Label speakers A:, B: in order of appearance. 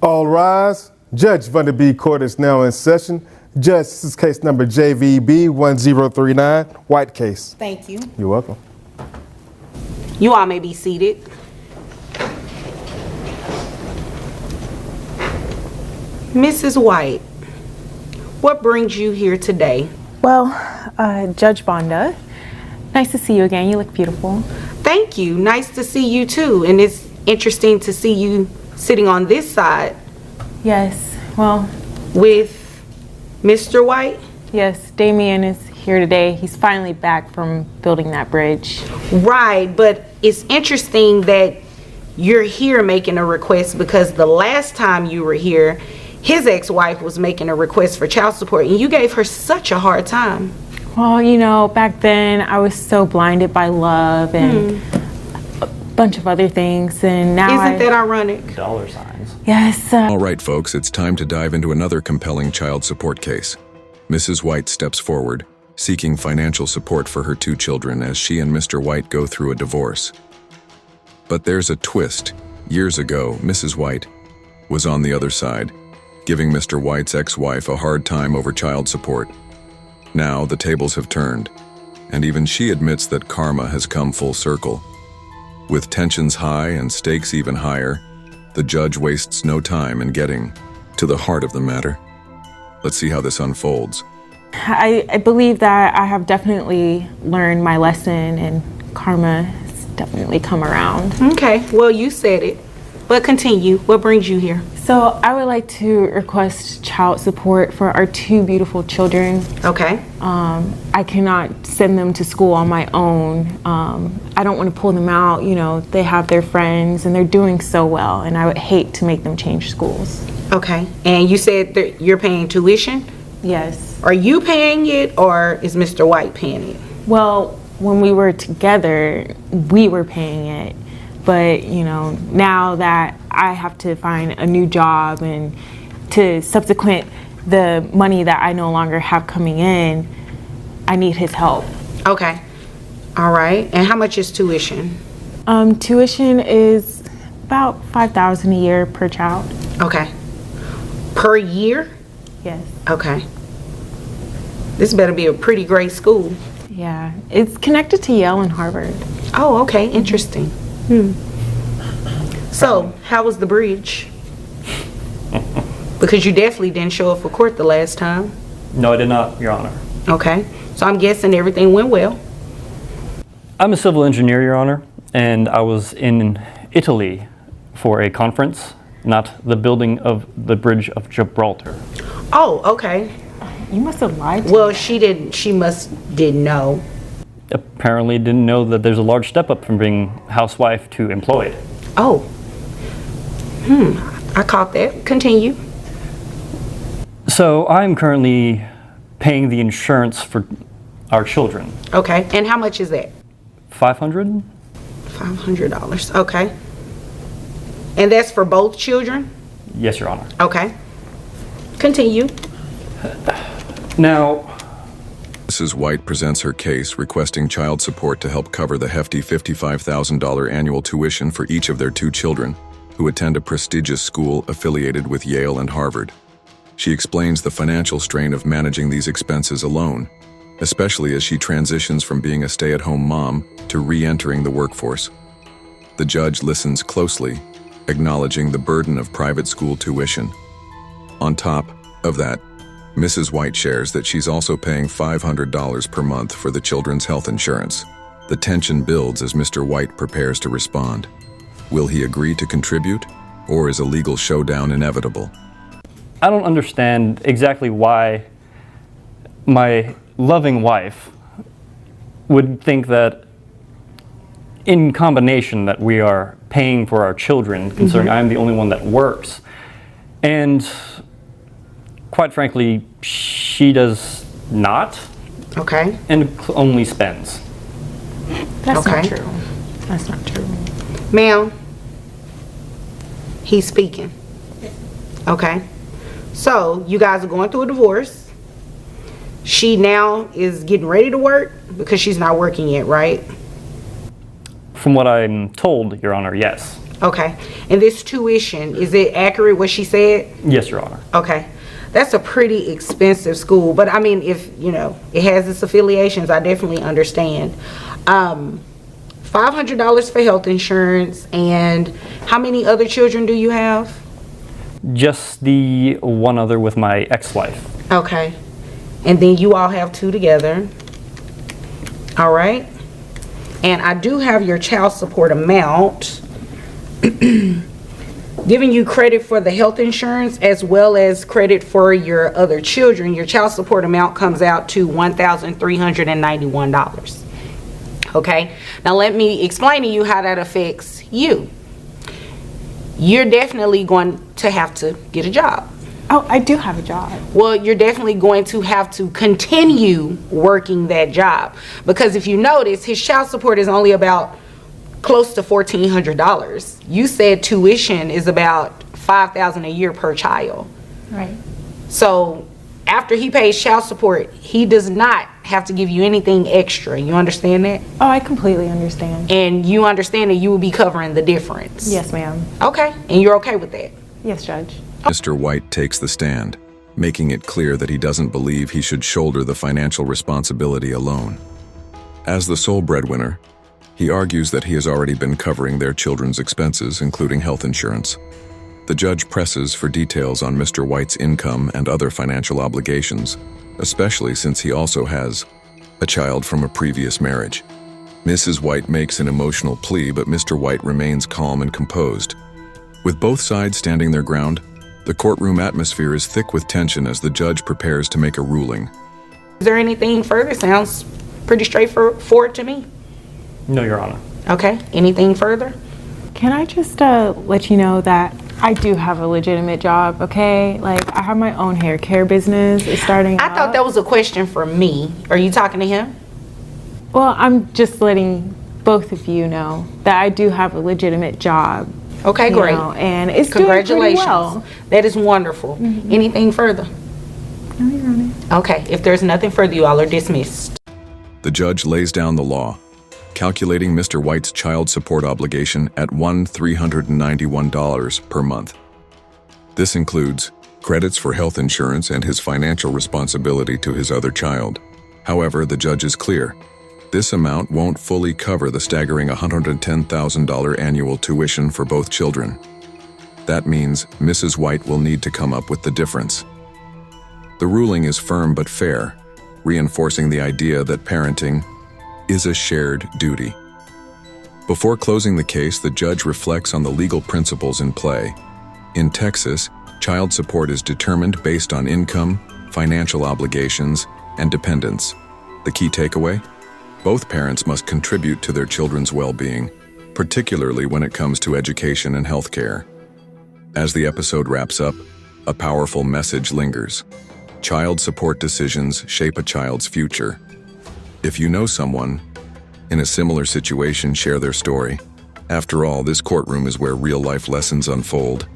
A: All rise. Judge Vanderbeek Court is now in session. Judge, this is case number JVB 1039, White case.
B: Thank you.
A: You're welcome.
B: You all may be seated. Mrs. White, what brings you here today?
C: Well, Judge Bonda, nice to see you again. You look beautiful.
B: Thank you. Nice to see you too. And it's interesting to see you sitting on this side.
C: Yes, well.
B: With Mr. White?
C: Yes, Damien is here today. He's finally back from building that bridge.
B: Right, but it's interesting that you're here making a request because the last time you were here, his ex-wife was making a request for child support and you gave her such a hard time.
C: Well, you know, back then I was so blinded by love and a bunch of other things, and now
B: Isn't that ironic?
D: Dollar signs.
C: Yes.
E: All right, folks, it's time to dive into another compelling child support case. Mrs. White steps forward, seeking financial support for her two children as she and Mr. White go through a divorce. But there's a twist. Years ago, Mrs. White was on the other side, giving Mr. White's ex-wife a hard time over child support. Now the tables have turned, and even she admits that karma has come full circle. With tensions high and stakes even higher, the judge wastes no time in getting to the heart of the matter. Let's see how this unfolds.
C: I believe that I have definitely learned my lesson and karma has definitely come around.
B: Okay, well, you said it. But continue. What brings you here?
C: So I would like to request child support for our two beautiful children.
B: Okay.
C: I cannot send them to school on my own. I don't want to pull them out. You know, they have their friends and they're doing so well, and I would hate to make them change schools.
B: Okay. And you said that you're paying tuition?
C: Yes.
B: Are you paying it or is Mr. White paying it?
C: Well, when we were together, we were paying it. But, you know, now that I have to find a new job and to subsequent the money that I no longer have coming in, I need his help.
B: Okay. All right. And how much is tuition?
C: Tuition is about $5,000 a year per child.
B: Okay. Per year?
C: Yes.
B: Okay. This better be a pretty great school.
C: Yeah. It's connected to Yale and Harvard.
B: Oh, okay. Interesting. So, how was the bridge? Because you definitely didn't show up for court the last time.
D: No, I did not, Your Honor.
B: Okay. So I'm guessing everything went well.
D: I'm a civil engineer, Your Honor, and I was in Italy for a conference, not the building of the Bridge of Gibraltar.
B: Oh, okay.
C: You must have lied to
B: Well,
C: me.
B: didn't know.
D: Apparently didn't know that there's a large step up from being housewife to employed.
B: Oh. I caught that. Continue.
D: So I'm currently paying the insurance for our children.
B: Okay. And how much is that?
D: $500?
B: $500. Okay. And that's for both children?
D: Yes, Your Honor.
B: Okay. Continue.
D: Now,
E: Mrs. White presents her case requesting child support to help cover the hefty $55,000 annual tuition for each of their two children, who attend a prestigious school affiliated with Yale and Harvard. She explains the financial strain of managing these expenses alone, especially as she transitions from being a stay-at-home mom to re-entering the workforce. The judge listens closely, acknowledging the burden of private school tuition. On top of that, Mrs. White shares that she's also paying $500 per month for the children's health insurance. The tension builds as Mr. White prepares to respond. Will he agree to contribute, or is a legal showdown inevitable?
D: I don't understand exactly why my loving wife would think that in combination that we are paying for our children, considering I'm the only one that works. And quite frankly, she does not.
B: Okay.
D: And only spends.
C: That's
B: Okay.
C: not true. That's not true.
B: Ma'am, he's speaking. Okay. So, you guys are going through a divorce. She now is getting ready to work because she's not working yet, right?
D: From what I'm told, Your Honor, yes.
B: Okay. And this tuition, is it accurate what she said?
D: Yes, Your Honor.
B: Okay. That's a pretty expensive school, but I mean, if, it has its affiliations, I definitely understand. $500 for health insurance, and how many other children do you have?
D: Just the one other with my ex-wife.
B: Okay. And then you all have 2 together. All right. And I do have your child support amount. Giving you credit for the health insurance as well as credit for your other children. Your child support amount comes out to $1,391. Okay. Now let me explain to you how that affects you. You're definitely going to have to get a job.
C: Oh, I do have a job.
B: Well, you're definitely going to have to continue working that job, because if you notice, his child support is only about close to $1,400. You said tuition is about $5,000 a year per child.
C: Right.
B: So after he pays child support, he does not have to give you anything extra. You understand that?
C: Oh, I completely understand.
B: And you understand that you will be covering the difference?
C: Yes, ma'am.
B: Okay. And you're okay with that?
C: Yes, Judge.
E: Mr. White takes the stand, making it clear that he doesn't believe he should shoulder the financial responsibility alone. As the sole breadwinner, he argues that he has already been covering their children's expenses, including health insurance. The judge presses for details on Mr. White's income and other financial obligations, especially since he also has a child from a previous marriage. Mrs. White makes an emotional plea, but Mr. White remains calm and composed. With both sides standing their ground, the courtroom atmosphere is thick with tension as the judge prepares to make a ruling.
B: Is there anything further? Sounds pretty straightforward to me.
D: No, Your Honor.
B: Okay. Anything further?
C: Can I just let you know that I do have a legitimate job, okay? Like, I have my own hair care business. It's starting
B: I thought that was a question for me. Are you talking to him?
C: Well, I'm just letting both of you know that I do have a legitimate job.
B: Okay,
C: you
B: great.
C: know, and it's doing pretty
B: Congratulations.
C: well.
B: That is wonderful. Anything further?
C: No, Your Honor.
B: Okay. If there's nothing further, you all are dismissed.
E: The judge lays down the law, calculating Mr. White's child support obligation at $1,391 per month. This includes credits for health insurance and his financial responsibility to his other child. However, the judge is clear. This amount won't fully cover the staggering $110,000 annual tuition for both children. That means Mrs. White will need to come up with the difference. The ruling is firm but fair, reinforcing the idea that parenting is a shared duty. Before closing the case, the judge reflects on the legal principles in play. In Texas, child support is determined based on income, financial obligations, and dependence. The key takeaway? Both parents must contribute to their children's well-being, particularly when it comes to education and healthcare. As the episode wraps up, a powerful message lingers. Child support decisions shape a child's future. If you know someone in a similar situation, share their story. After all, this courtroom is where real-life lessons unfold.